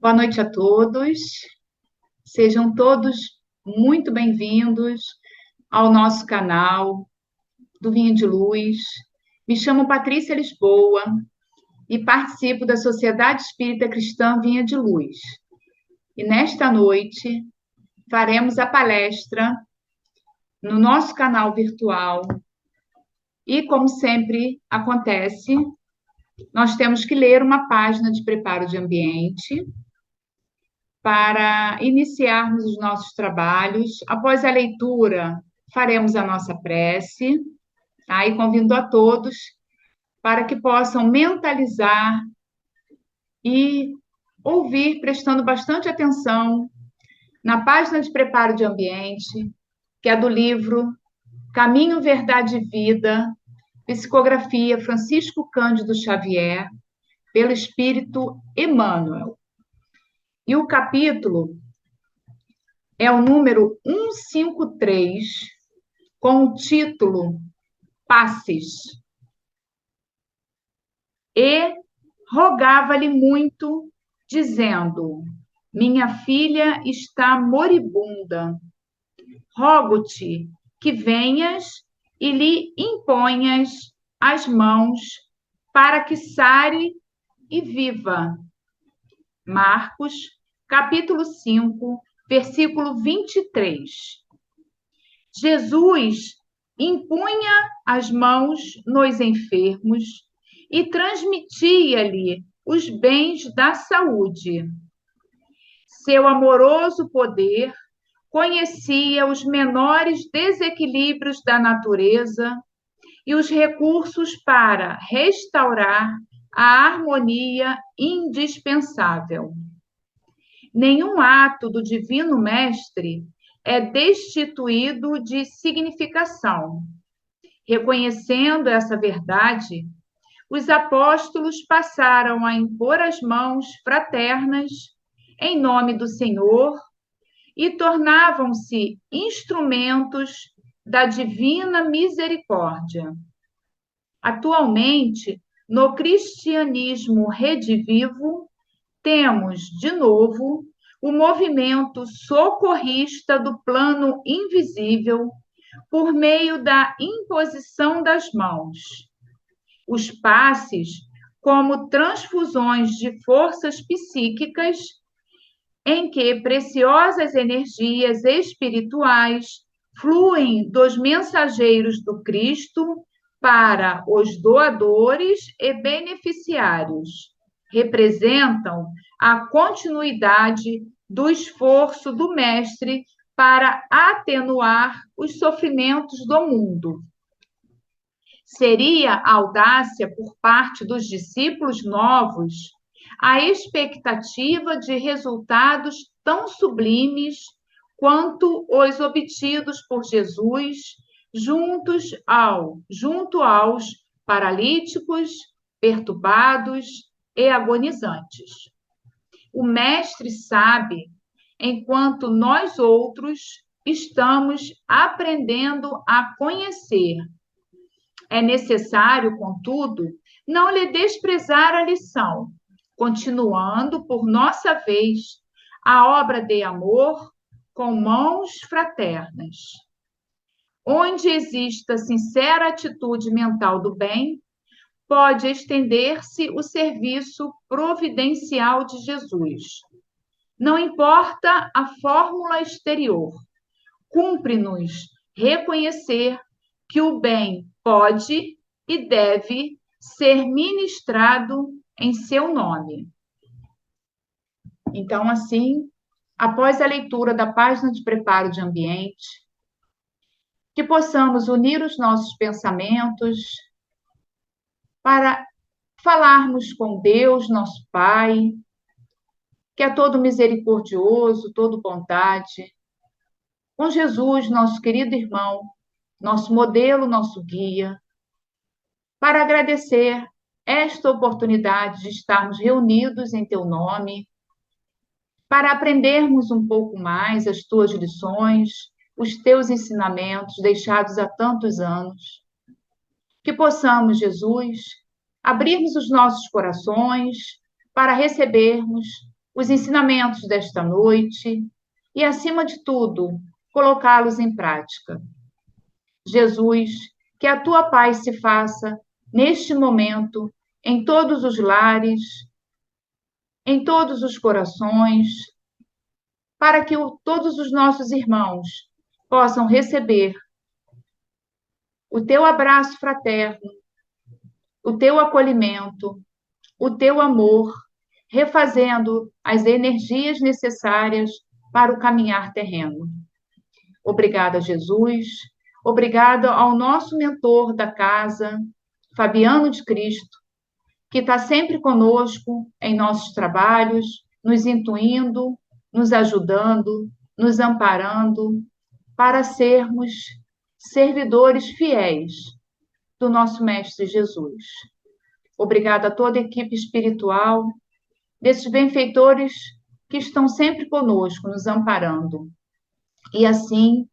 Boa noite a todos. Sejam todos muito bem-vindos ao nosso canal do Vinha de Luz. Me chamo Patrícia Lisboa e participo da Sociedade Espírita Cristã Vinha de Luz. E nesta noite faremos a palestra no nosso canal virtual. E, como sempre acontece, nós temos que ler uma página de preparo de ambiente para iniciarmos os nossos trabalhos. Após a leitura, faremos a nossa prece, tá? E convido a todos para que possam mentalizar e ouvir, prestando bastante atenção na página de preparo de ambiente, que é do livro Caminho, Verdade e Vida, psicografia Francisco Cândido Xavier, pelo Espírito Emmanuel. E o capítulo é o número 153, com o título Passes. E rogava-lhe muito, dizendo: Minha filha está moribunda. Rogo-te que venhas e lhe imponhas as mãos para que sare e viva. Marcos, capítulo 5, versículo 23. Jesus impunha as mãos nos enfermos e transmitia-lhe os bens da saúde. Seu amoroso poder conhecia os menores desequilíbrios da natureza e os recursos para restaurar a harmonia indispensável. Nenhum ato do Divino Mestre é destituído de significação. Reconhecendo essa verdade, os apóstolos passaram a impor as mãos fraternas em nome do Senhor e tornavam-se instrumentos da divina misericórdia. Atualmente, no cristianismo redivivo, temos, de novo, o movimento socorrista do plano invisível por meio da imposição das mãos. Os passes, como transfusões de forças psíquicas, em que preciosas energias espirituais fluem dos mensageiros do Cristo para os doadores e beneficiários, representam a continuidade do esforço do Mestre para atenuar os sofrimentos do mundo. Seria audácia por parte dos discípulos novos a expectativa de resultados tão sublimes quanto os obtidos por Jesus junto aos paralíticos, perturbados e agonizantes. O Mestre sabe, enquanto nós outros estamos aprendendo a conhecer. É necessário, contudo, não lhe desprezar a lição, continuando, por nossa vez, a obra de amor com mãos fraternas. Onde exista sincera atitude mental do bem, pode estender-se o serviço providencial de Jesus. Não importa a fórmula exterior, cumpre-nos reconhecer que o bem pode e deve ser ministrado em seu nome. Então, assim, após a leitura da página de preparo de ambiente, que possamos unir os nossos pensamentos para falarmos com Deus, nosso Pai, que é todo misericordioso, todo bondade, com Jesus, nosso querido irmão, nosso modelo, nosso guia, para agradecer esta oportunidade de estarmos reunidos em teu nome, para aprendermos um pouco mais as tuas lições, os teus ensinamentos deixados há tantos anos. Que possamos, Jesus, abrirmos os nossos corações para recebermos os ensinamentos desta noite e, acima de tudo, colocá-los em prática. Jesus, que a tua paz se faça neste momento em todos os lares, em todos os corações, para que todos os nossos irmãos possam receber o teu abraço fraterno, o teu acolhimento, o teu amor, refazendo as energias necessárias para o caminhar terreno. Obrigada, Jesus. Obrigada ao nosso mentor da casa, Fabiano de Cristo, que está sempre conosco em nossos trabalhos, nos intuindo, nos ajudando, nos amparando, para sermos servidores fiéis do nosso Mestre Jesus. Obrigada a toda a equipe espiritual, desses benfeitores que estão sempre conosco, nos amparando. E assim,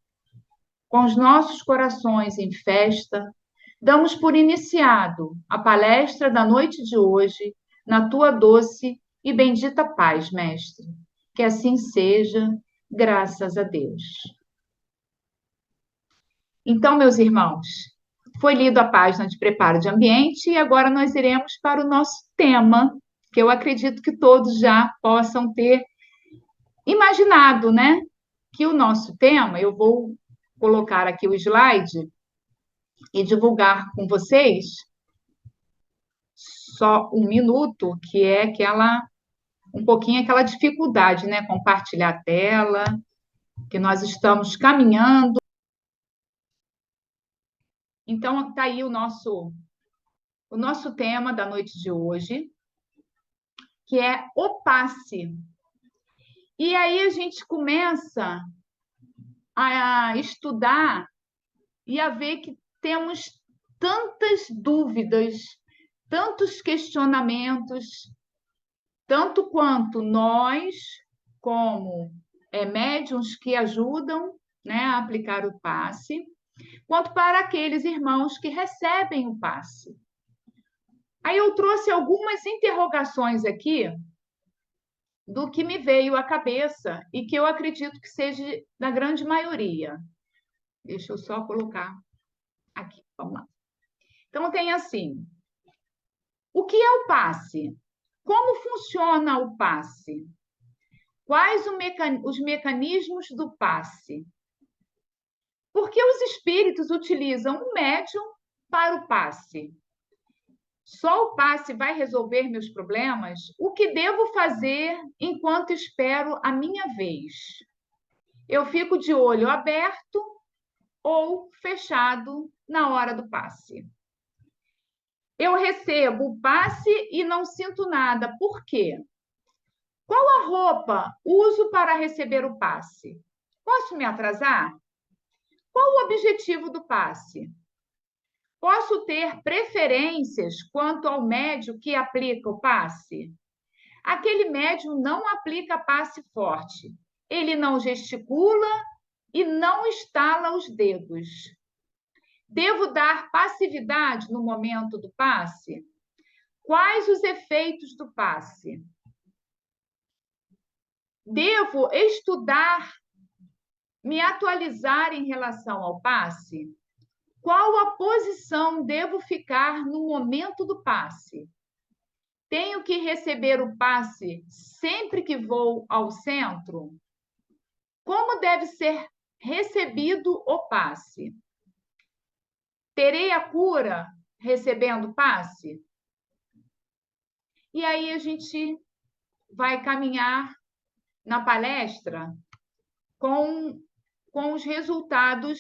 com os nossos corações em festa, damos por iniciado a palestra da noite de hoje, na tua doce e bendita paz, Mestre. Que assim seja, graças a Deus. Então, meus irmãos, foi lido a página de preparo de ambiente e agora nós iremos para o nosso tema, que eu acredito que todos já possam ter imaginado, né? Que o nosso tema, eu vou colocar aqui o slide e divulgar com vocês só um minuto, que é um pouquinho aquela dificuldade, né? Compartilhar a tela, que nós estamos caminhando. Então, está aí o nosso tema da noite de hoje, que é o passe. E aí a gente começa a estudar e a ver que temos tantas dúvidas, tantos questionamentos, tanto quanto nós, como médiuns que ajudam, né, a aplicar o passe, quanto para aqueles irmãos que recebem o passe. Aí eu trouxe algumas interrogações aqui do que me veio à cabeça e que eu acredito que seja da grande maioria. Deixa eu só colocar aqui, vamos lá. Então, tem assim, o que é o passe? Como funciona o passe? Quais os mecanismos do passe? Por que os espíritos utilizam o médium para o passe? Só o passe vai resolver meus problemas? O que devo fazer enquanto espero a minha vez? Eu fico de olho aberto ou fechado na hora do passe? Eu recebo o passe e não sinto nada. Por quê? Qual a roupa uso para receber o passe? Posso me atrasar? Qual o objetivo do passe? Posso ter preferências quanto ao médium que aplica o passe? Aquele médium não aplica passe forte. Ele não gesticula e não estala os dedos. Devo dar passividade no momento do passe? Quais os efeitos do passe? Devo estudar, me atualizar em relação ao passe? Qual a posição devo ficar no momento do passe? Tenho que receber o passe sempre que vou ao centro? Como deve ser recebido o passe? Terei a cura recebendo passe? E aí a gente vai caminhar na palestra com os resultados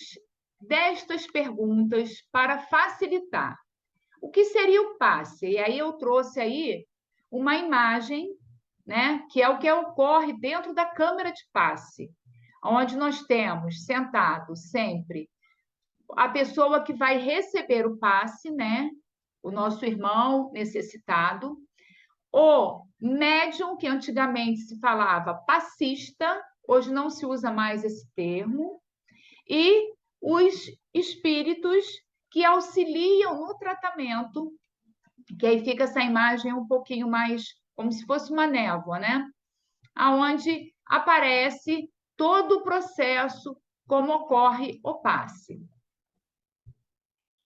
destas perguntas para facilitar. O que seria o passe? E aí eu trouxe aí uma imagem, né, que é o que ocorre dentro da câmara de passe, onde nós temos sentado sempre a pessoa que vai receber o passe, né, o nosso irmão necessitado, o médium, que antigamente se falava passista, hoje não se usa mais esse termo, e os espíritos que auxiliam no tratamento, que aí fica essa imagem um pouquinho mais como se fosse uma névoa, né? aonde aparece todo o processo, como ocorre o passe.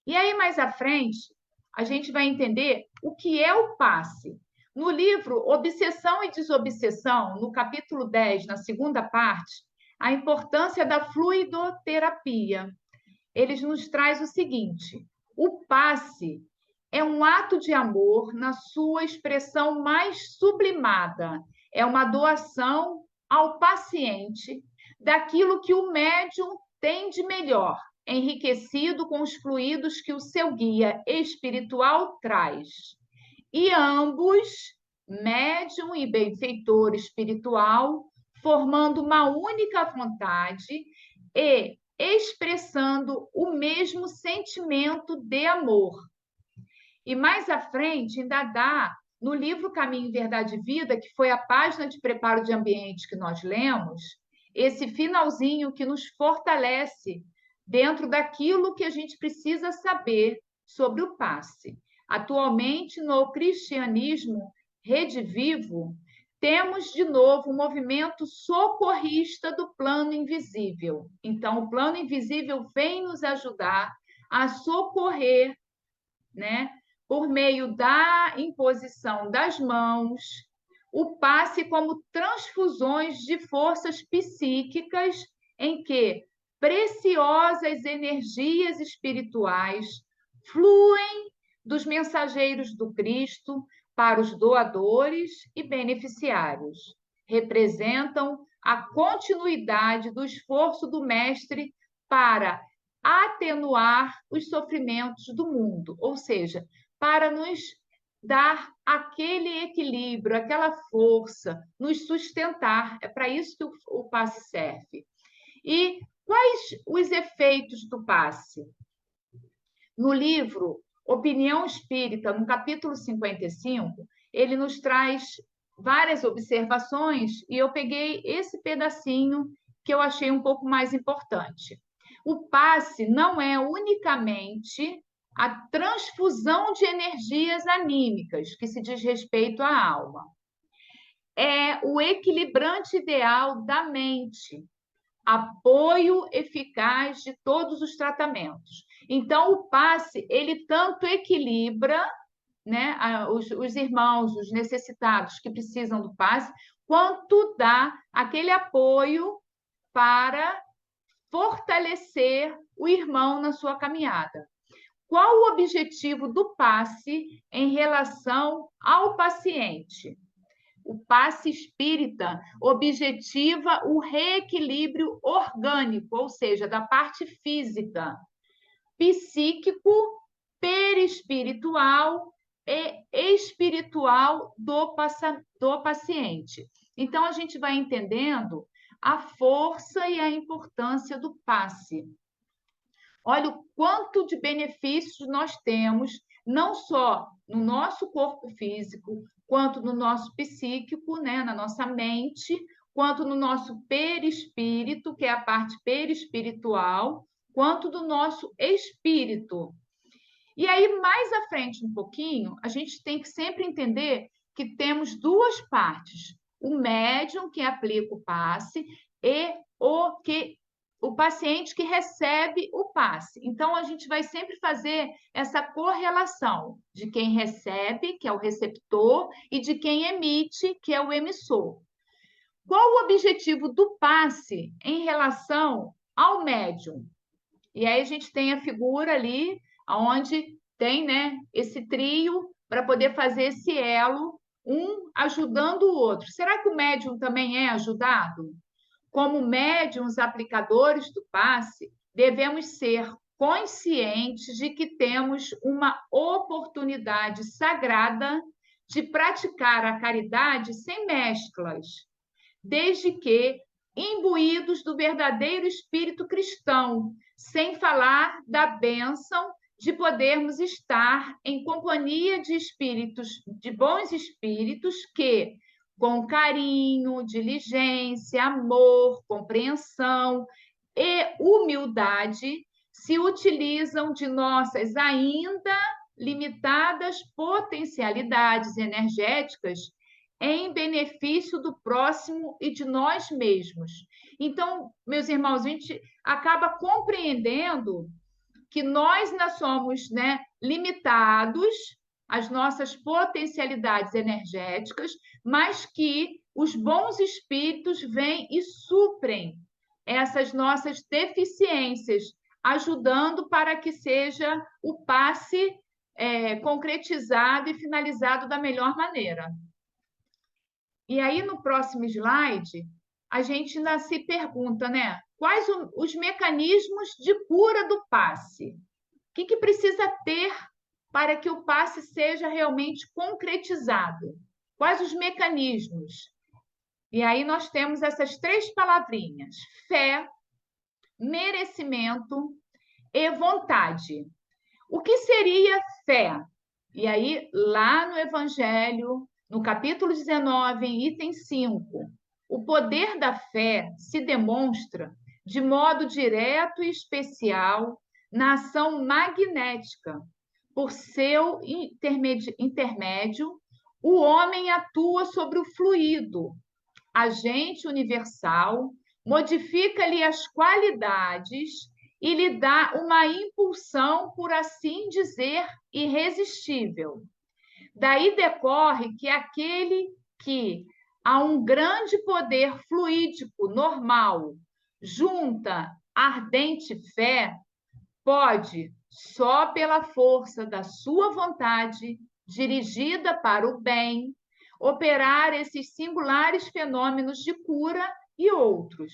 E aí, mais à frente, a gente vai entender o que é o passe. No livro Obsessão e Desobsessão, no capítulo 10, na segunda parte, a importância da fluidoterapia. Eles nos traz o seguinte: o passe é um ato de amor na sua expressão mais sublimada. É uma doação ao paciente daquilo que o médium tem de melhor, enriquecido com os fluidos que o seu guia espiritual traz. E ambos, médium e benfeitor espiritual, formando uma única vontade e expressando o mesmo sentimento de amor. E mais à frente, ainda dá, no livro Caminho, Verdade e Vida, que foi a página de preparo de ambiente que nós lemos, esse finalzinho que nos fortalece dentro daquilo que a gente precisa saber sobre o passe. Atualmente, no cristianismo redivivo, temos de novo o movimento socorrista do plano invisível. Então, o plano invisível vem nos ajudar a socorrer, né, por meio da imposição das mãos, o passe como transfusões de forças psíquicas em que preciosas energias espirituais fluem dos mensageiros do Cristo para os doadores e beneficiários. Representam a continuidade do esforço do Mestre para atenuar os sofrimentos do mundo, ou seja, para nos dar aquele equilíbrio, aquela força, nos sustentar. É para isso que o passe serve. E quais os efeitos do passe? No livro Opinião Espírita, no capítulo 55, ele nos traz várias observações e eu peguei esse pedacinho que eu achei um pouco mais importante. O passe não é unicamente a transfusão de energias anímicas, que se diz respeito à alma. É o equilibrante ideal da mente, apoio eficaz de todos os tratamentos. Então, o passe, ele tanto equilibra, né, os irmãos, os necessitados que precisam do passe, quanto dá aquele apoio para fortalecer o irmão na sua caminhada. Qual o objetivo do passe em relação ao paciente? O passe espírita objetiva o reequilíbrio orgânico, ou seja, da parte física, psíquico, perispiritual e espiritual do paciente. Então, a gente vai entendendo a força e a importância do passe. Olha o quanto de benefícios nós temos, não só no nosso corpo físico, quanto no nosso psíquico, né, na nossa mente, quanto no nosso perispírito, que é a parte perispiritual, quanto do nosso espírito. E aí, mais à frente um pouquinho, a gente tem que sempre entender que temos duas partes: o médium que aplica o passe e o paciente que recebe o passe. Então, a gente vai sempre fazer essa correlação de quem recebe, que é o receptor, e de quem emite, que é o emissor. Qual o objetivo do passe em relação ao médium? E aí a gente tem a figura ali, onde tem, né, esse trio para poder fazer esse elo, um ajudando o outro. Será que o médium também é ajudado? Como médiums aplicadores do passe, devemos ser conscientes de que temos uma oportunidade sagrada de praticar a caridade sem mesclas, desde que imbuídos do verdadeiro espírito cristão, sem falar da bênção de podermos estar em companhia de espíritos, de bons espíritos que, com carinho, diligência, amor, compreensão e humildade, se utilizam de nossas ainda limitadas potencialidades energéticas em benefício do próximo e de nós mesmos. Então, meus irmãos, a gente acaba compreendendo que nós ainda somos, né, limitados às nossas potencialidades energéticas, mas que os bons espíritos vêm e suprem essas nossas deficiências, ajudando para que seja o passe concretizado e finalizado da melhor maneira. E aí, no próximo slide, a gente ainda se pergunta, né? Quais os mecanismos de cura do passe? O que precisa ter para que o passe seja realmente concretizado? Quais os mecanismos? E aí nós temos essas três palavrinhas: fé, merecimento e vontade. O que seria fé? E aí, lá no Evangelho, no capítulo 19, em item 5, o poder da fé se demonstra de modo direto e especial na ação magnética. Por seu intermédio, o homem atua sobre o fluido, agente universal, modifica-lhe as qualidades e lhe dá uma impulsão, por assim dizer, irresistível. Daí decorre que aquele que a um grande poder fluídico normal junta ardente fé, pode, só pela força da sua vontade, dirigida para o bem, operar esses singulares fenômenos de cura e outros,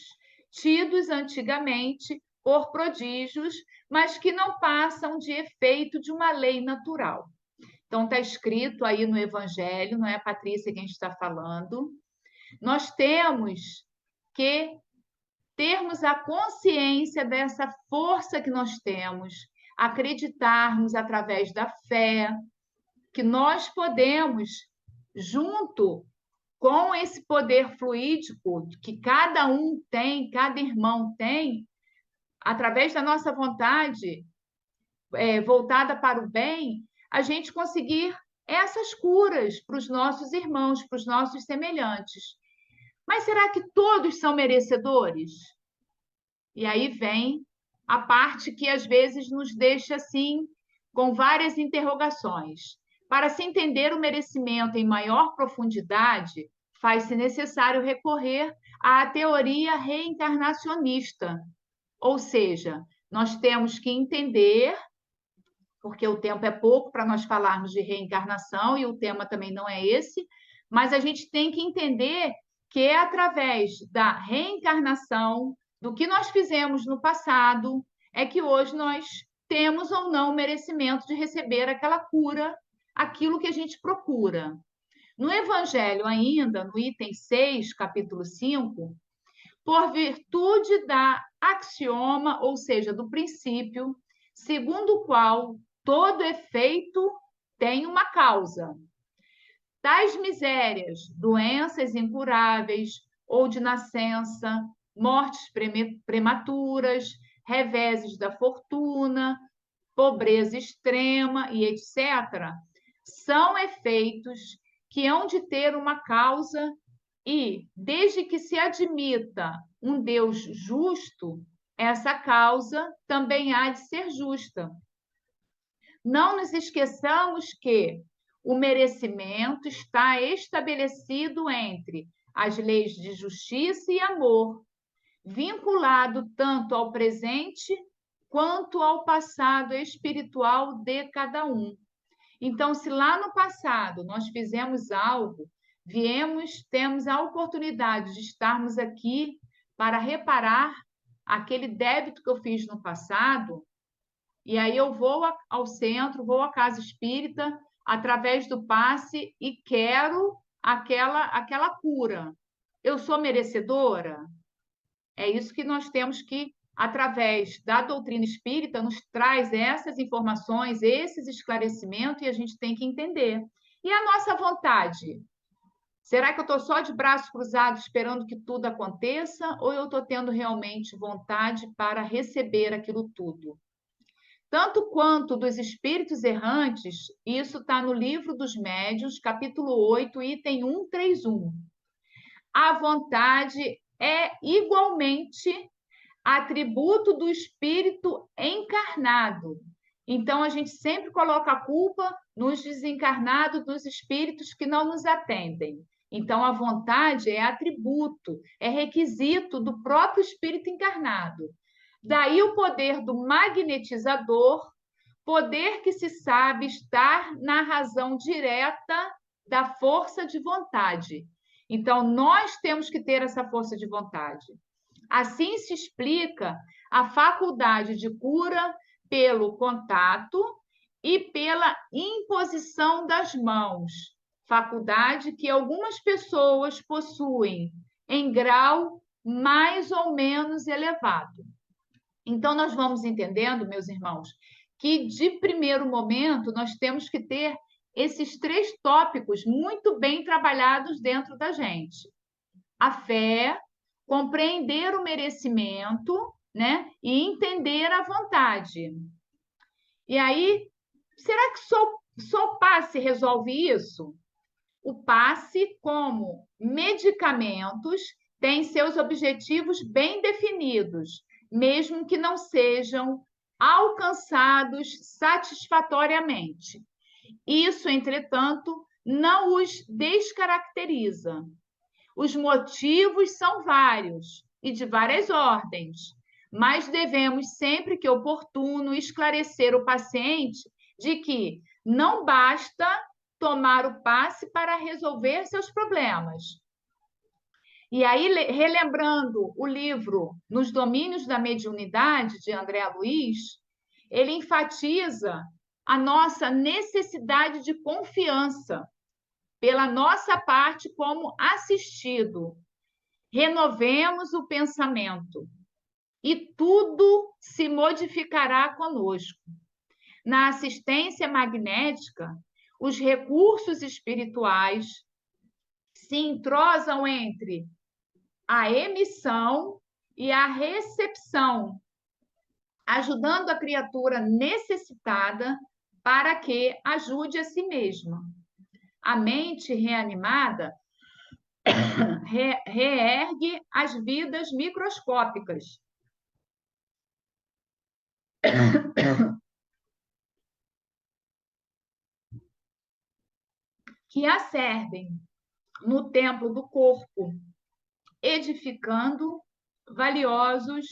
tidos antigamente por prodígios, mas que não passam de efeito de uma lei natural. Então, está escrito aí no Evangelho, não é, Patrícia, que a gente está falando. Nós temos que termos a consciência dessa força que nós temos, acreditarmos através da fé que nós podemos, junto com esse poder fluídico que cada um tem, cada irmão tem, através da nossa vontade voltada para o bem, a gente conseguir essas curas para os nossos irmãos, para os nossos semelhantes. Mas será que todos são merecedores? E aí vem a parte que às vezes nos deixa assim, com várias interrogações. Para se entender o merecimento em maior profundidade, faz-se necessário recorrer à teoria reencarnacionista. Ou seja, nós temos que entender, porque o tempo é pouco para nós falarmos de reencarnação e o tema também não é esse, mas a gente tem que entender que é através da reencarnação, do que nós fizemos no passado, é que hoje nós temos ou não o merecimento de receber aquela cura, aquilo que a gente procura. No Evangelho, ainda, no item 6, capítulo 5, por virtude da axioma, ou seja, do princípio, segundo o qual todo efeito tem uma causa. Tais misérias, doenças incuráveis ou de nascença, mortes prematuras, reveses da fortuna, pobreza extrema e etc., são efeitos que hão de ter uma causa e, desde que se admita um Deus justo, essa causa também há de ser justa. Não nos esqueçamos que o merecimento está estabelecido entre as leis de justiça e amor, vinculado tanto ao presente quanto ao passado espiritual de cada um. Então, se lá no passado nós fizemos algo, temos a oportunidade de estarmos aqui para reparar aquele débito que eu fiz no passado, e aí eu vou ao centro, vou à casa espírita, através do passe, e quero aquela cura. Eu sou merecedora? É isso que nós temos que, através da doutrina espírita, nos traz essas informações, esses esclarecimentos, e a gente tem que entender. E a nossa vontade? Será que eu estou só de braços cruzados esperando que tudo aconteça, ou eu estou tendo realmente vontade para receber aquilo tudo? tanto quanto dos espíritos errantes, isso está no Livro dos Médiuns, capítulo 8, item 131. A vontade é igualmente atributo do espírito encarnado. Então, a gente sempre coloca a culpa nos desencarnados, dos espíritos que não nos atendem. Então, a vontade é atributo, é requisito do próprio espírito encarnado. Daí o poder do magnetizador, poder que se sabe estar na razão direta da força de vontade. Então, nós temos que ter essa força de vontade. Assim se explica a faculdade de cura pelo contato e pela imposição das mãos, faculdade que algumas pessoas possuem em grau mais ou menos elevado. Então, nós vamos entendendo, meus irmãos, que de primeiro momento nós temos que ter esses 3 tópicos muito bem trabalhados dentro da gente: a fé, compreender o merecimento, né? E entender a vontade. E aí, será que só o passe resolve isso? O passe, como medicamentos, tem seus objetivos bem definidos, mesmo que não sejam alcançados satisfatoriamente. Isso, entretanto, não os descaracteriza. Os motivos são vários e de várias ordens, mas devemos, sempre que oportuno, esclarecer o paciente de que não basta tomar o passe para resolver seus problemas. E aí, relembrando o livro Nos Domínios da Mediunidade, de André Luiz, ele enfatiza a nossa necessidade de confiança pela nossa parte como assistido. Renovemos o pensamento e tudo se modificará conosco. Na assistência magnética, os recursos espirituais se entrosam entre a emissão e a recepção, ajudando a criatura necessitada para que ajude a si mesma. A mente reanimada reergue as vidas microscópicas que acervem no templo do corpo, edificando valiosas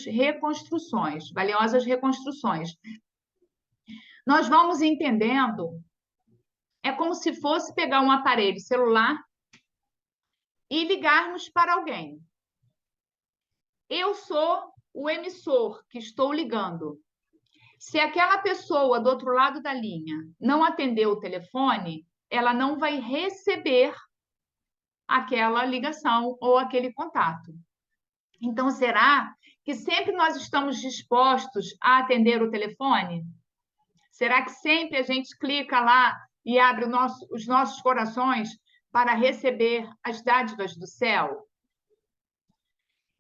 reconstruções. Nós vamos entendendo, é como se fosse pegar um aparelho celular e ligarmos para alguém. Eu sou o emissor que estou ligando. Se aquela pessoa do outro lado da linha não atender o telefone, ela não vai receber aquela ligação ou aquele contato. Então, será que sempre nós estamos dispostos a atender o telefone? Será que sempre a gente clica lá e abre os nossos corações para receber as dádivas do céu?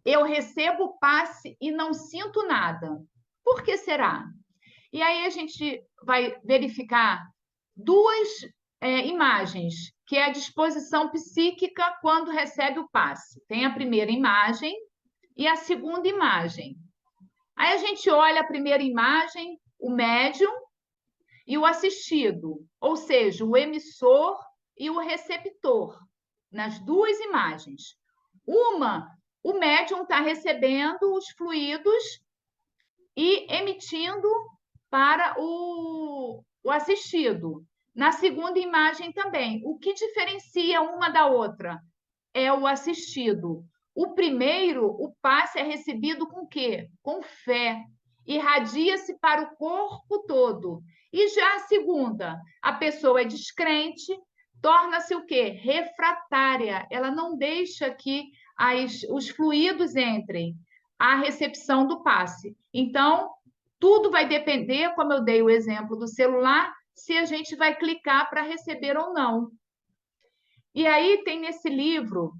Eu recebo o passe e não sinto nada. Por que será? E aí a gente vai verificar 2 imagens, que é a disposição psíquica quando recebe o passe. Tem a primeira imagem e a segunda imagem. Aí a gente olha a primeira imagem, o médium e o assistido, ou seja, o emissor e o receptor, nas 2 imagens. Uma, o médium está recebendo os fluidos e emitindo para o assistido. Na segunda imagem também. O que diferencia uma da outra é o assistido. O primeiro, o passe é recebido com o quê? Com fé. Irradia-se para o corpo todo. E já a segunda, a pessoa é descrente, torna-se o quê? Refratária. Ela não deixa que os fluidos entrem à recepção do passe. Então, tudo vai depender, como eu dei o exemplo do celular, se a gente vai clicar para receber ou não. E aí tem nesse livro,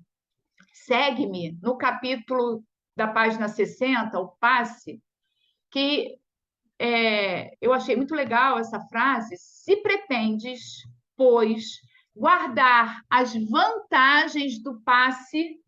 Segue-me, no capítulo da página 60, o passe, que eu achei muito legal essa frase: se pretendes, pois, guardar as vantagens do passe,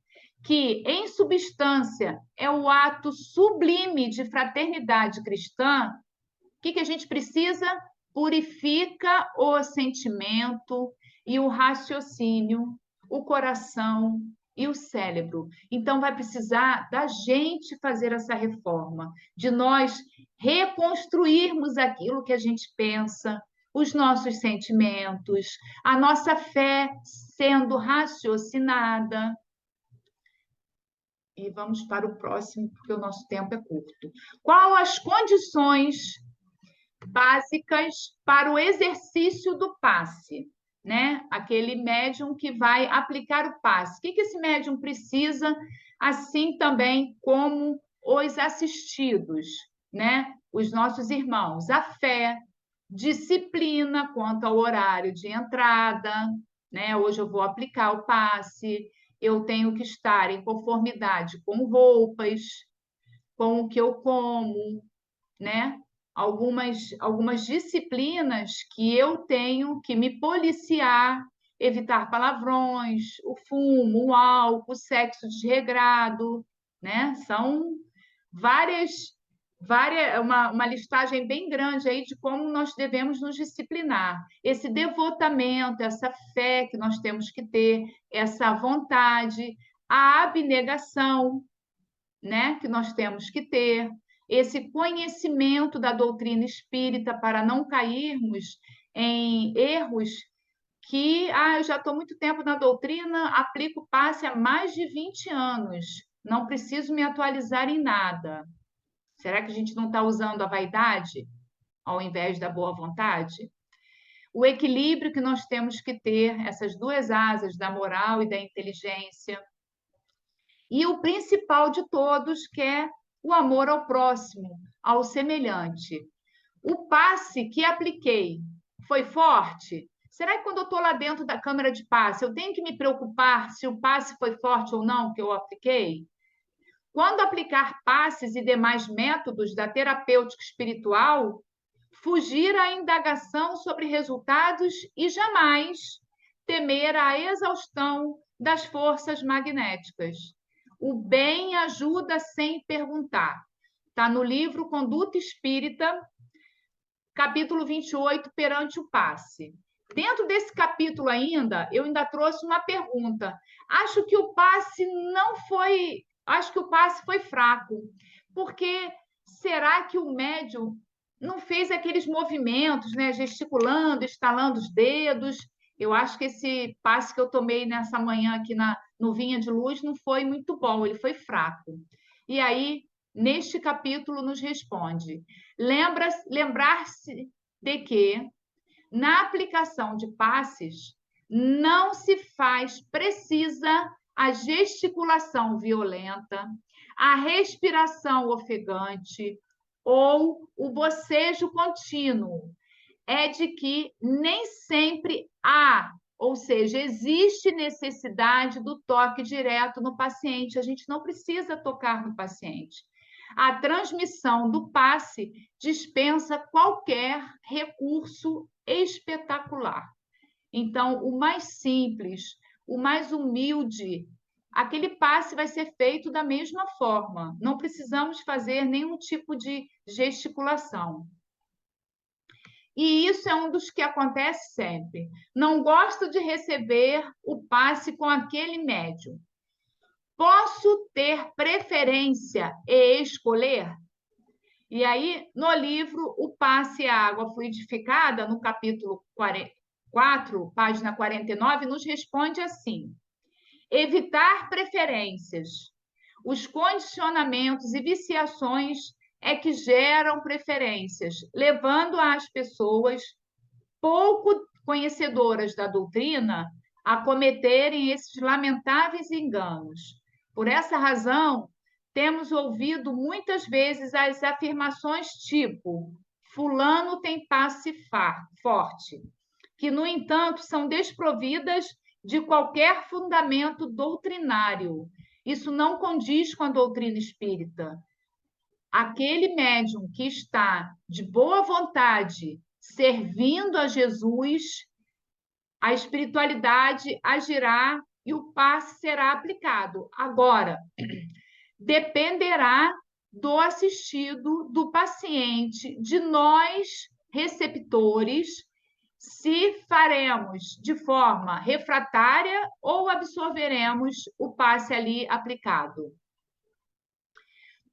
que, em substância, é o ato sublime de fraternidade cristã, o que a gente precisa? Purifica o sentimento e o raciocínio, o coração e o cérebro. Então, vai precisar da gente fazer essa reforma, de nós reconstruirmos aquilo que a gente pensa, os nossos sentimentos, a nossa fé sendo raciocinada. E vamos para o próximo, porque o nosso tempo é curto. Qual as condições básicas para o exercício do passe, né? Aquele médium que vai aplicar o passe. O que esse médium precisa, assim também como os assistidos, né? Os nossos irmãos, a fé, disciplina quanto ao horário de entrada, né? Hoje eu vou aplicar o passe, eu tenho que estar em conformidade com roupas, com o que eu como, né? Algumas disciplinas que eu tenho que me policiar, evitar palavrões, o fumo, o álcool, o sexo desregrado, né? São uma listagem bem grande aí de como nós devemos nos disciplinar. Esse devotamento, essa fé que nós temos que ter, essa vontade, a abnegação, né, que nós temos que ter, esse conhecimento da doutrina espírita para não cairmos em erros que, eu já estou muito tempo na doutrina, aplico passe há mais de 20 anos, não preciso me atualizar em nada. Será que a gente não está usando a vaidade ao invés da boa vontade? O equilíbrio que nós temos que ter, essas duas asas da moral e da inteligência, e o principal de todos, que é o amor ao próximo, ao semelhante. O passe que apliquei foi forte? Será que quando eu estou lá dentro da câmara de passe, eu tenho que me preocupar se o passe foi forte ou não que eu apliquei? Quando aplicar passes e demais métodos da terapêutica espiritual, fugir à indagação sobre resultados e jamais temer a exaustão das forças magnéticas. O bem ajuda sem perguntar. Está no livro Conduta Espírita, capítulo 28, perante o passe. Dentro desse capítulo ainda, eu ainda trouxe uma pergunta. Acho que o passe foi fraco, porque será que o médium não fez aqueles movimentos, né, gesticulando, estalando os dedos? Eu acho que esse passe que eu tomei nessa manhã aqui no Vinha de Luz não foi muito bom, ele foi fraco. E aí, neste capítulo, nos responde: lembrar-se de que, na aplicação de passes, não se faz precisa a gesticulação violenta, a respiração ofegante ou o bocejo contínuo. É de que nem sempre há, ou seja, existe necessidade do toque direto no paciente. A gente não precisa tocar no paciente. A transmissão do passe dispensa qualquer recurso espetacular. Então, o mais simples, o mais humilde, aquele passe vai ser feito da mesma forma. Não precisamos fazer nenhum tipo de gesticulação. E isso é um dos que acontece sempre. Não gosto de receber o passe com aquele médium. Posso ter preferência e escolher? E aí, no livro O Passe à Água Fluidificada, no capítulo 4, página 49, nos responde assim: evitar preferências. Os condicionamentos e viciações é que geram preferências, levando as pessoas pouco conhecedoras da doutrina a cometerem esses lamentáveis enganos. Por essa razão, temos ouvido muitas vezes as afirmações tipo: fulano tem passe forte, que, no entanto, são desprovidas de qualquer fundamento doutrinário. Isso não condiz com a doutrina espírita. aquele médium que está de boa vontade servindo a Jesus, a espiritualidade agirá e o passe será aplicado. Agora, dependerá do assistido, do paciente, de nós, receptores, se faremos de forma refratária ou absorveremos o passe ali aplicado.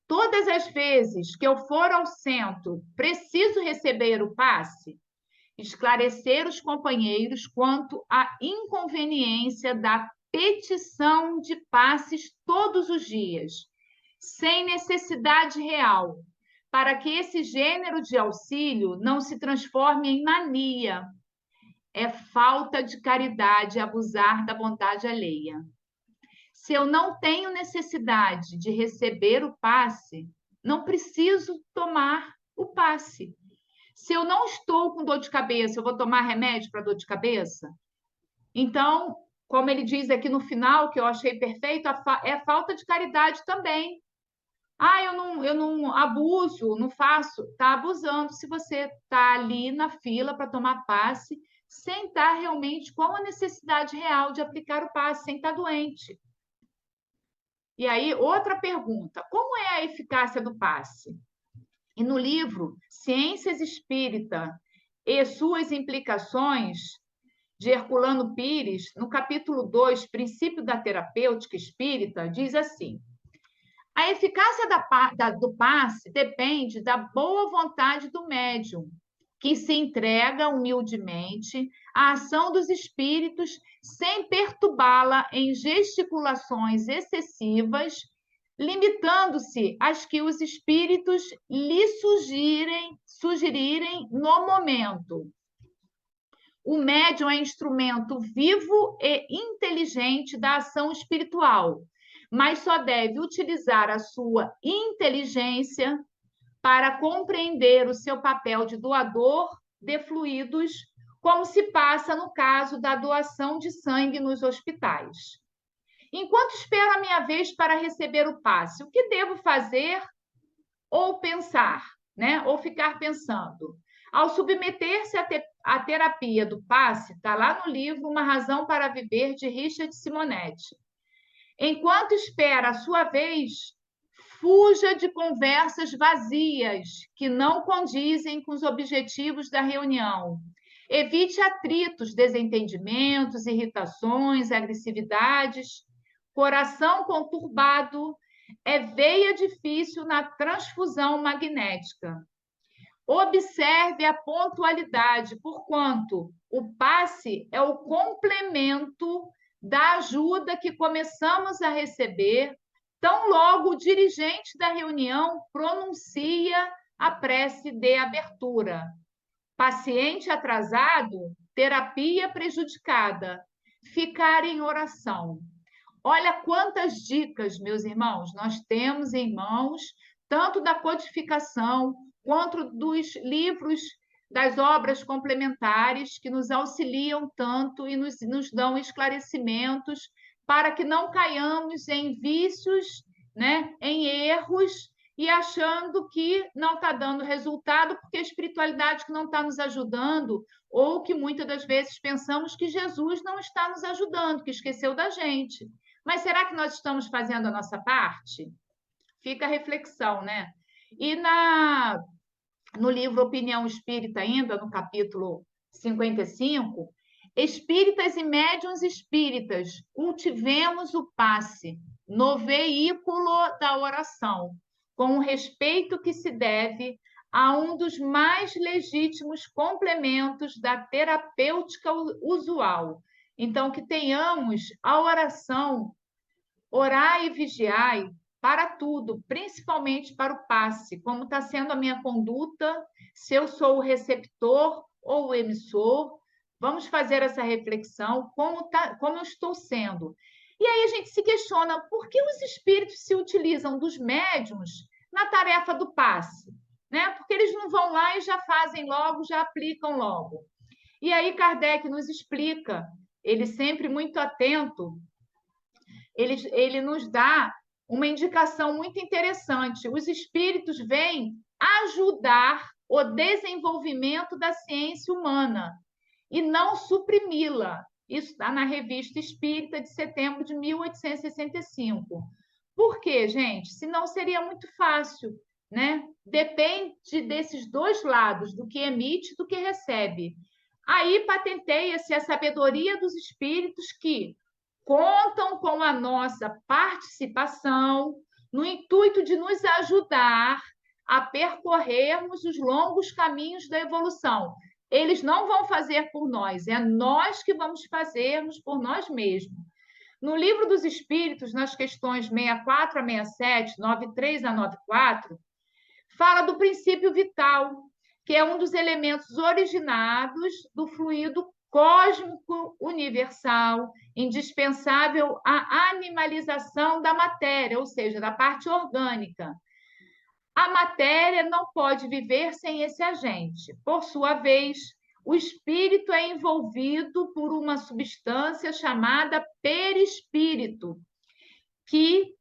Todas as vezes que eu for ao centro, preciso receber o passe, esclarecer os companheiros quanto à inconveniência da petição de passes todos os dias, sem necessidade real, para que esse gênero de auxílio não se transforme em mania. É falta de caridade abusar da bondade alheia. Se eu não tenho necessidade de receber o passe, não preciso tomar o passe. Se eu não estou com dor de cabeça, eu vou tomar remédio para dor de cabeça? Então, como ele diz aqui no final, que eu achei perfeito, é falta de caridade também. Ah, eu não abuso, não faço. Está abusando se você está ali na fila para tomar passe, sem estar realmente com a necessidade real de aplicar o passe, sem estar doente. E aí, outra pergunta: como é a eficácia do passe? E no livro Ciências Espírita e suas implicações, de Herculano Pires, no capítulo 2, Princípio da Terapêutica Espírita, diz assim: a eficácia do passe depende da boa vontade do médium, que se entrega humildemente à ação dos espíritos sem perturbá-la em gesticulações excessivas, limitando-se às que os espíritos lhe sugerirem no momento. O médium é instrumento vivo e inteligente da ação espiritual, mas só deve utilizar a sua inteligência para compreender o seu papel de doador de fluidos, como se passa no caso da doação de sangue nos hospitais. Enquanto espero a minha vez para receber o passe, o que devo fazer ou pensar, né? Ou ficar pensando? Ao submeter-se à terapia do passe, está lá no livro Uma Razão para Viver, de Richard Simonetti. Enquanto espera a sua vez, fuja de conversas vazias que não condizem com os objetivos da reunião. Evite atritos, desentendimentos, irritações, agressividades. Coração conturbado é veia difícil na transfusão magnética. Observe a pontualidade, porquanto o passe é o complemento da ajuda que começamos a receber, tão logo o dirigente da reunião pronuncia a prece de abertura. Paciente atrasado, terapia prejudicada, ficar em oração. Olha quantas dicas, meus irmãos, nós temos em mãos, tanto da codificação, quanto dos livros, das obras complementares, que nos auxiliam tanto e nos dão esclarecimentos para que não caiamos em vícios, né, em erros, e achando que não está dando resultado porque a espiritualidade que não está nos ajudando, ou que muitas das vezes pensamos que Jesus não está nos ajudando, que esqueceu da gente. Mas será que nós estamos fazendo a nossa parte? Fica a reflexão, né? E no livro Opinião Espírita, ainda, no capítulo 55, espíritas e médiuns espíritas, cultivemos o passe no veículo da oração, com o respeito que se deve a um dos mais legítimos complementos da terapêutica usual. Então, que tenhamos a oração, orai e vigiai para tudo, principalmente para o passe, como está sendo a minha conduta, se eu sou o receptor ou o emissor. Vamos fazer essa reflexão, como eu estou sendo. E aí a gente se questiona por que os espíritos se utilizam dos médiuns na tarefa do passe, né? Porque eles não vão lá e já fazem logo, já aplicam logo. E aí Kardec nos explica, ele sempre muito atento, ele nos dá uma indicação muito interessante. Os espíritos vêm ajudar o desenvolvimento da ciência humana e não suprimi-la. Isso está na Revista Espírita de setembro de 1865. Por quê, gente? Senão seria muito fácil, né? Depende desses dois lados, do que emite e do que recebe. Aí patenteia-se a sabedoria dos espíritos que contam com a nossa participação no intuito de nos ajudar a percorrermos os longos caminhos da evolução. Eles não vão fazer por nós, é nós que vamos fazermos por nós mesmos. No Livro dos Espíritos, nas questões 64 a 67, 93 a 94, fala do princípio vital, que é um dos elementos originados do fluido cósmico universal, indispensável à animalização da matéria, ou seja, da parte orgânica. A matéria não pode viver sem esse agente. Por sua vez, o espírito é envolvido por uma substância chamada perispírito, que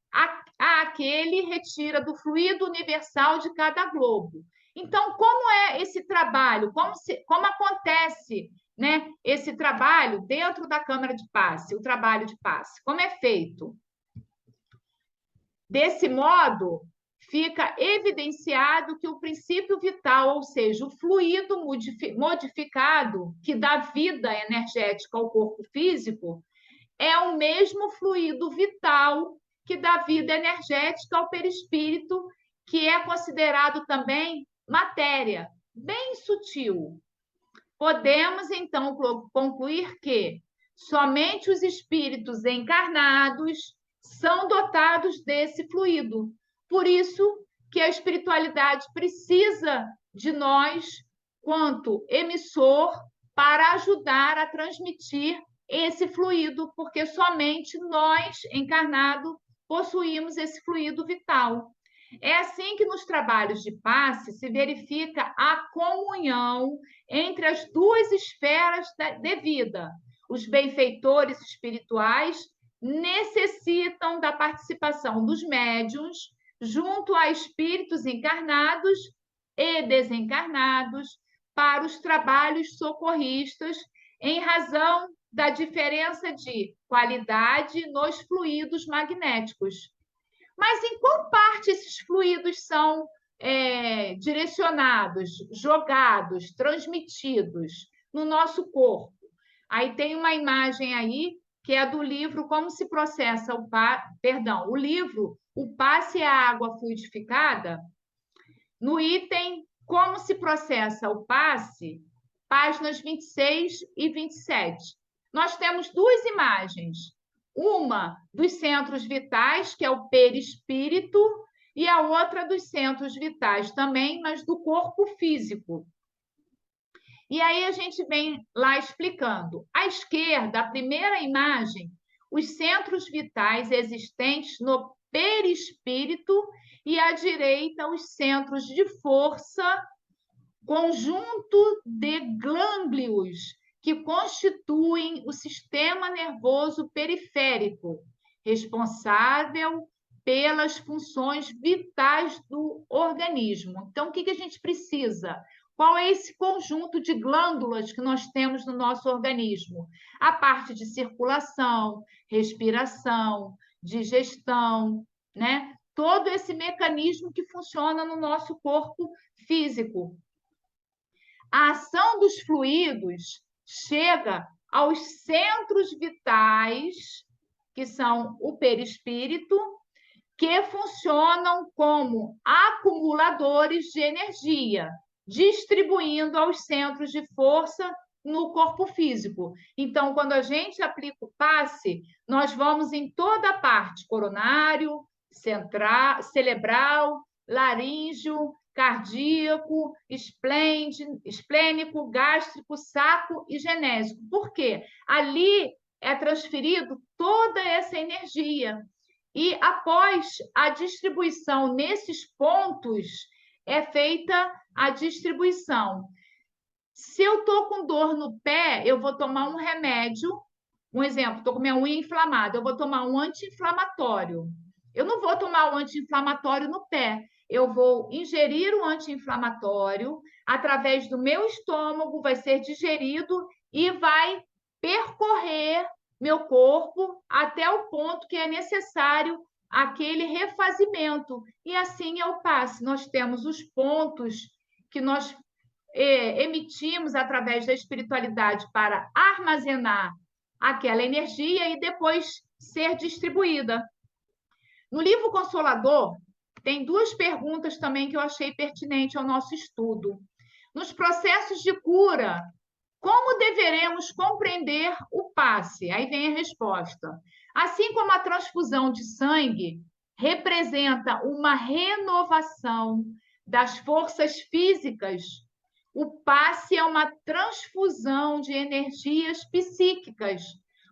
aquele retira do fluido universal de cada globo. Então, como é esse trabalho? Como acontece, né, esse trabalho dentro da câmara de passe, o trabalho de passe? Como é feito? Desse modo, fica evidenciado que o princípio vital, ou seja, o fluido modificado que dá vida energética ao corpo físico, é o mesmo fluido vital que dá vida energética ao perispírito, que é considerado também matéria, bem sutil. Podemos, então, concluir que somente os espíritos encarnados são dotados desse fluido. Por isso que a espiritualidade precisa de nós, quanto emissor, para ajudar a transmitir esse fluido, porque somente nós, encarnados, possuímos esse fluido vital. É assim que nos trabalhos de passe se verifica a comunhão entre as duas esferas de vida. Os benfeitores espirituais necessitam da participação dos médiuns junto a espíritos encarnados e desencarnados para os trabalhos socorristas, em razão da diferença de qualidade nos fluidos magnéticos. Mas em qual parte esses fluidos são direcionados, jogados, transmitidos no nosso corpo? Aí tem uma imagem aí que é do livro Como se processa o livro O Passe à Água Fluidificada, no item Como se processa o passe, páginas 26 e 27. Nós temos duas imagens. Uma dos centros vitais, que é o perispírito, e a outra dos centros vitais também, mas do corpo físico. E aí a gente vem lá explicando. À esquerda, a primeira imagem, os centros vitais existentes no perispírito, e à direita, os centros de força, conjunto de glânglios que constituem o sistema nervoso periférico, responsável pelas funções vitais do organismo. Então, o que a gente precisa? Qual é esse conjunto de glândulas que nós temos no nosso organismo? A parte de circulação, respiração, digestão, né? Todo esse mecanismo que funciona no nosso corpo físico. A ação dos fluidos chega aos centros vitais, que são o perispírito, que funcionam como acumuladores de energia, distribuindo aos centros de força no corpo físico. Então, quando a gente aplica o passe, nós vamos em toda a parte, coronário, central, cerebral, laríngeo, cardíaco, esplênico, gástrico, saco e genésico. Por quê? Ali é transferido toda essa energia. E após a distribuição nesses pontos, é feita a distribuição. Se eu estou com dor no pé, eu vou tomar um remédio. Um exemplo, estou com minha unha inflamada, eu vou tomar um anti-inflamatório. Eu não vou tomar o anti-inflamatório no pé. Eu vou ingerir o anti-inflamatório através do meu estômago, vai ser digerido e vai percorrer meu corpo até o ponto que é necessário aquele refazimento. E assim é o passe. Nós temos os pontos que nós emitimos através da espiritualidade para armazenar aquela energia e depois ser distribuída. No livro Consolador, tem duas perguntas também que eu achei pertinente ao nosso estudo. Nos processos de cura, como deveremos compreender o passe? Aí vem a resposta. Assim como a transfusão de sangue representa uma renovação das forças físicas, o passe é uma transfusão de energias psíquicas,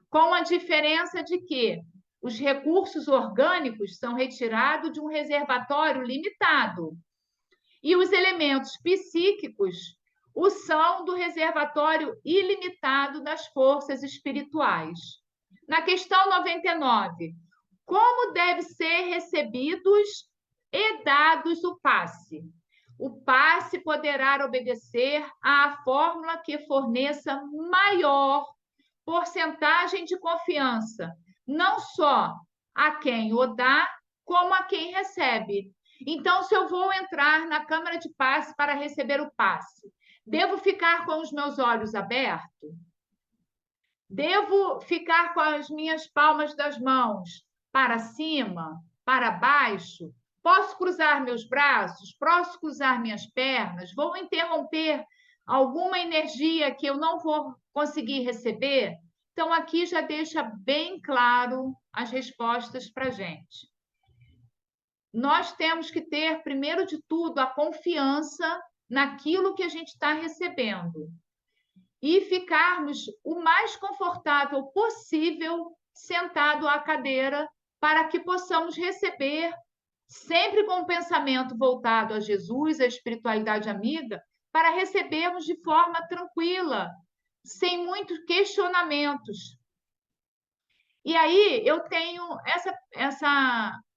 com a diferença de que os recursos orgânicos são retirados de um reservatório limitado e os elementos psíquicos o são do reservatório ilimitado das forças espirituais. Na questão 99, como deve ser recebidos e dados o passe? O passe poderá obedecer à fórmula que forneça maior porcentagem de confiança, não só a quem o dá, como a quem recebe. Então, se eu vou entrar na câmara de passe para receber o passe, devo ficar com os meus olhos abertos? Devo ficar com as minhas palmas das mãos para cima, para baixo? Posso cruzar meus braços? Posso cruzar minhas pernas? Vou interromper alguma energia que eu não vou conseguir receber? Então, aqui já deixa bem claro as respostas para a gente. Nós temos que ter, primeiro de tudo, a confiança naquilo que a gente está recebendo e ficarmos o mais confortável possível sentado à cadeira para que possamos receber, sempre com o pensamento voltado a Jesus, a espiritualidade amiga, para recebermos de forma tranquila, sem muitos questionamentos. E aí eu tenho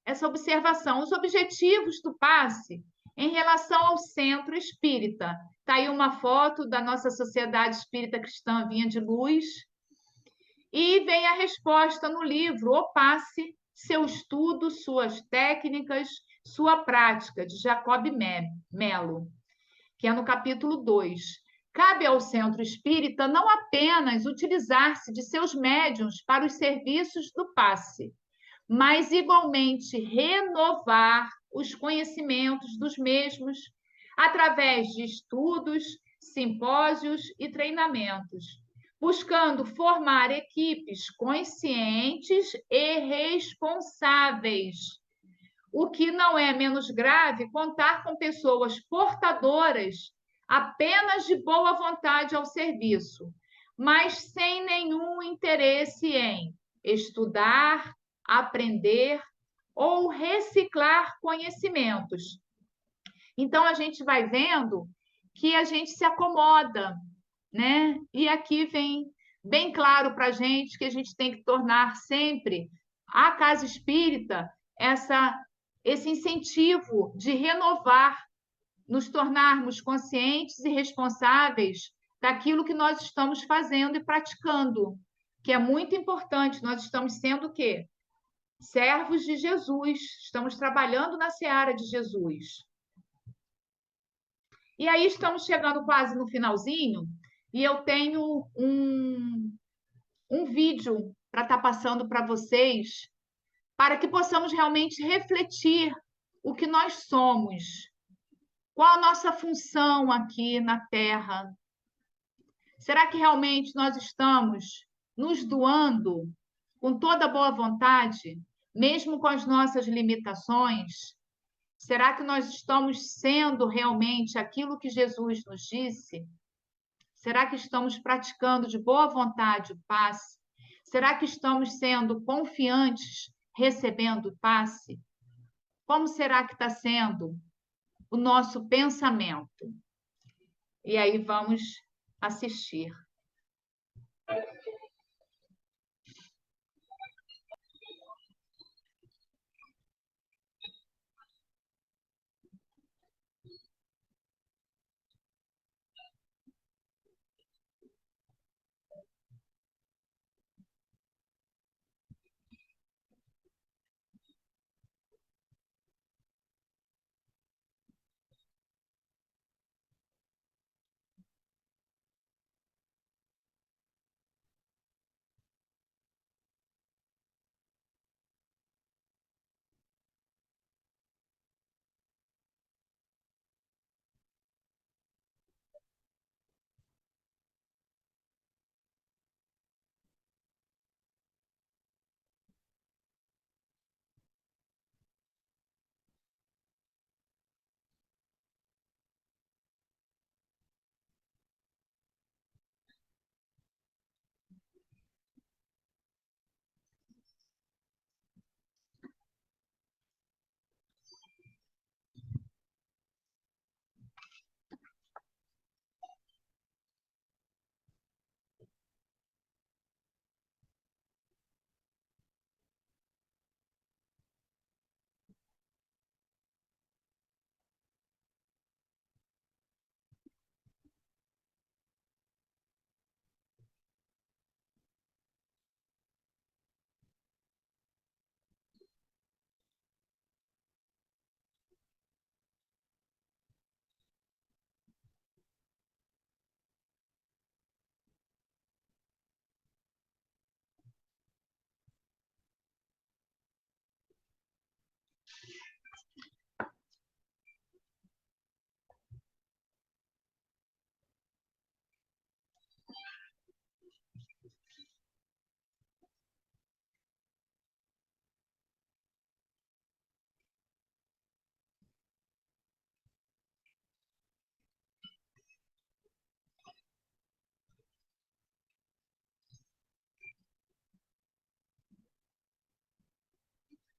essa observação. Os objetivos do passe em relação ao centro espírita. Está aí uma foto da nossa Sociedade Espírita Cristã Vinha de Luz. E vem a resposta no livro O Passe, seu estudo, suas técnicas, sua prática, de Jacob Melo, que é no capítulo 2. Cabe ao centro espírita não apenas utilizar-se de seus médiuns para os serviços do passe, mas igualmente renovar os conhecimentos dos mesmos através de estudos, simpósios e treinamentos, buscando formar equipes conscientes e responsáveis. O que não é menos grave contar com pessoas portadoras apenas de boa vontade ao serviço, mas sem nenhum interesse em estudar, aprender ou reciclar conhecimentos. Então, a gente vai vendo que a gente se acomoda, né? E aqui vem bem claro para a gente que a gente tem que tornar sempre a casa espírita esse incentivo de renovar, nos tornarmos conscientes e responsáveis daquilo que nós estamos fazendo e praticando, que é muito importante. Nós estamos sendo o quê? Servos de Jesus, estamos trabalhando na seara de Jesus. E aí estamos chegando quase no finalzinho, e eu tenho um vídeo para estar passando para vocês, para que possamos realmente refletir o que nós somos, qual a nossa função aqui na Terra. Será que realmente nós estamos nos doando com toda boa vontade, mesmo com as nossas limitações? Será que nós estamos sendo realmente aquilo que Jesus nos disse? Será que estamos praticando de boa vontade o passe? Será que estamos sendo confiantes recebendo o passe? Como será que está sendo o nosso pensamento? E aí vamos assistir.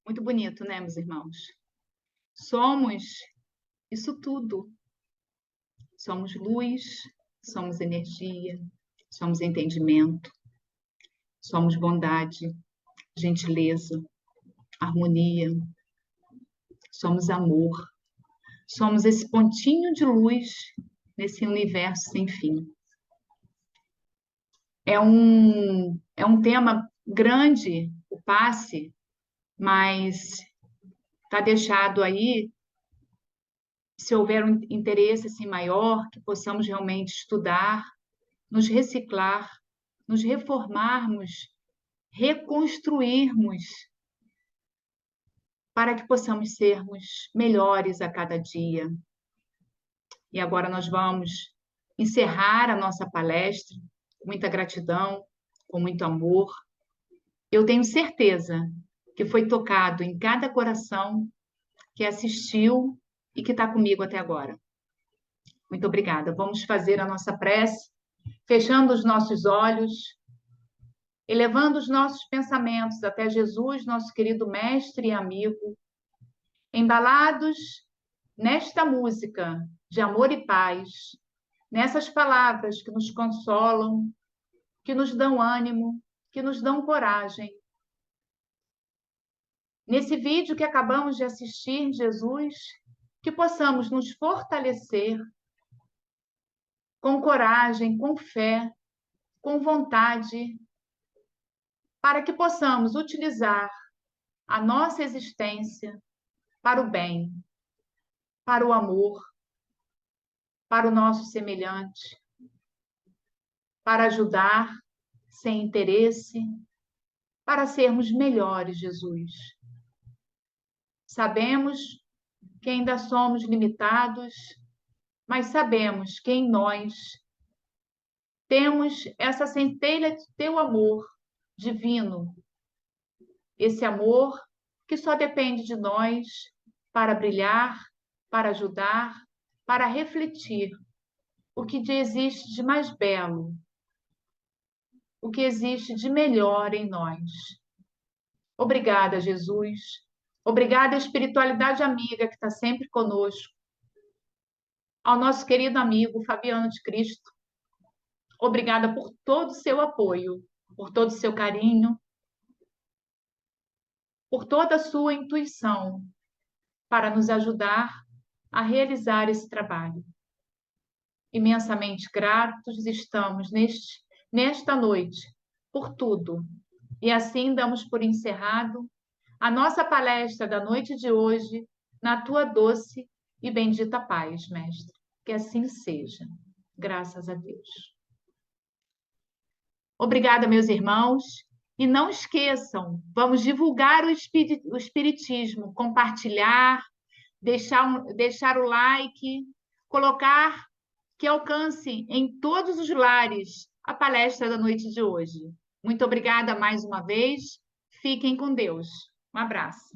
Muito bonito, né, meus irmãos? Somos isso tudo. Somos luz, somos energia, somos entendimento, somos bondade, gentileza, harmonia, somos amor, somos esse pontinho de luz nesse universo sem fim. É um tema grande, o passe, mas está deixado aí, se houver um interesse assim, maior, que possamos realmente estudar, nos reciclar, nos reformarmos, reconstruirmos, para que possamos sermos melhores a cada dia. E agora nós vamos encerrar a nossa palestra com muita gratidão, com muito amor. Eu tenho certeza que foi tocado em cada coração que assistiu e que está comigo até agora. Muito obrigada. Vamos fazer a nossa prece, fechando os nossos olhos, elevando os nossos pensamentos até Jesus, nosso querido mestre e amigo, embalados nesta música de amor e paz, nessas palavras que nos consolam, que nos dão ânimo, que nos dão coragem. Nesse vídeo que acabamos de assistir, Jesus, que possamos nos fortalecer com coragem, com fé, com vontade, para que possamos utilizar a nossa existência para o bem, para o amor, para o nosso semelhante, para ajudar sem interesse, para sermos melhores, Jesus. Sabemos que ainda somos limitados, mas sabemos que em nós temos essa centelha de teu amor divino, esse amor que só depende de nós para brilhar, para ajudar, para refletir o que existe de mais belo, o que existe de melhor em nós. Obrigada, Jesus. Obrigada, espiritualidade amiga que está sempre conosco. Ao nosso querido amigo Fabiano de Cristo, obrigada por todo o seu apoio, por todo o seu carinho, por toda a sua intuição para nos ajudar a realizar esse trabalho. Imensamente gratos estamos nesta noite por tudo. E assim damos por encerrado a nossa palestra da noite de hoje, na tua doce e bendita paz, Mestre. Que assim seja. Graças a Deus. Obrigada, meus irmãos. E não esqueçam, vamos divulgar o Espiritismo, compartilhar, deixar o like, colocar que alcance em todos os lares a palestra da noite de hoje. Muito obrigada mais uma vez. Fiquem com Deus. Um abraço.